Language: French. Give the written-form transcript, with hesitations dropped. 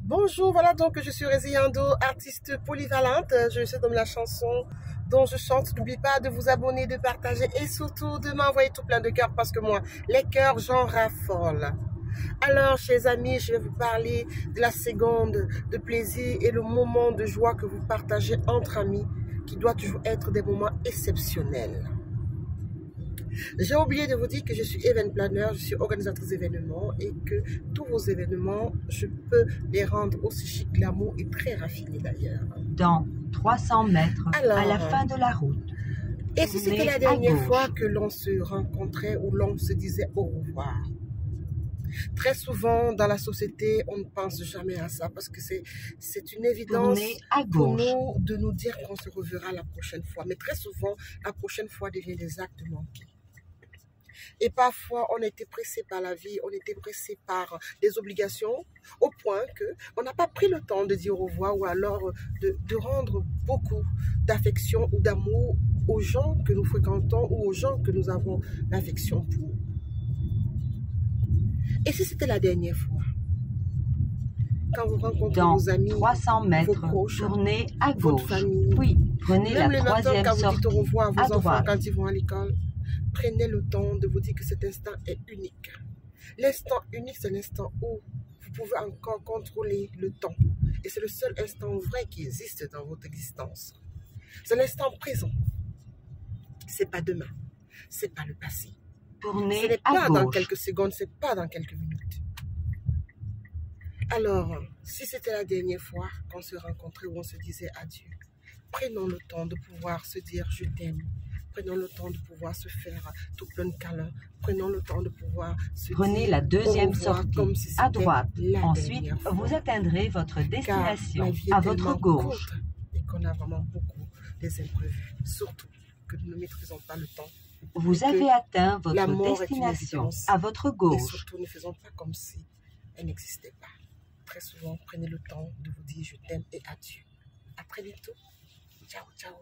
Bonjour, voilà donc je suis Résiando, artiste polyvalente. Je suis dans la chanson dont je chante. N'oubliez pas de vous abonner, de partager et surtout de m'envoyer tout plein de cœurs parce que moi, les cœurs, j'en raffole. Alors, chers amis, je vais vous parler de la seconde de plaisir et le moment de joie que vous partagez entre amis qui doit toujours être des moments exceptionnels. J'ai oublié de vous dire que je suis event planner, je suis organisatrice d'événements et que tous vos événements, je peux les rendre aussi chic, glamour et très raffinés d'ailleurs. Dans 300 mètres, à la fin de la route. Et si c'était la dernière fois que l'on se rencontrait ou l'on se disait au revoir? Très souvent dans la société, on ne pense jamais à ça parce que c'est une évidence pour nous de nous dire qu'on se reverra la prochaine fois. Mais très souvent, la prochaine fois devient des actes manqués. Et parfois, on était pressé par la vie, on était pressé par des obligations, au point qu'on n'a pas pris le temps de dire au revoir ou alors de rendre beaucoup d'affection ou d'amour aux gens que nous fréquentons ou aux gens que nous avons l'affection pour. Et si c'était la dernière fois? Quand vous rencontrez vos amis, 300 mètres, vos proches, tournez à gauche, votre famille, puis prenez même la le matin troisième quand vous dites au sortie revoir à à vos enfants droite. quand ils vont à l'école, prenez le temps de vous dire que cet instant est unique. L'instant unique, c'est l'instant où vous pouvez encore contrôler le temps. Et c'est le seul instant vrai qui existe dans votre existence. C'est l'instant présent. C'est pas demain. C'est pas le passé. Tournez Ce n'est à pas gauche. dans quelques secondes, c'est pas dans quelques minutes. Alors, si c'était la dernière fois qu'on se rencontrait ou on se disait adieu, prenons le temps de pouvoir se dire je t'aime. Prenons le temps de pouvoir se faire tout plein de câlins. Prenons le temps de pouvoir se Prenez dire la deuxième au revoir sortie comme si à c'était droite. la Ensuite, dernière fois. vous atteindrez votre Car destination la vie est à votre tellement gauche. courte et qu'on a vraiment beaucoup des imprévus. Surtout que nous ne maîtrisons pas le temps. Vous avez atteint La votre mort est une destination évidence. à votre Et gauche. surtout, ne faisons pas comme si elle n'existait pas. Très souvent, prenez le temps de vous dire je t'aime et adieu. À très bientôt. Ciao, ciao.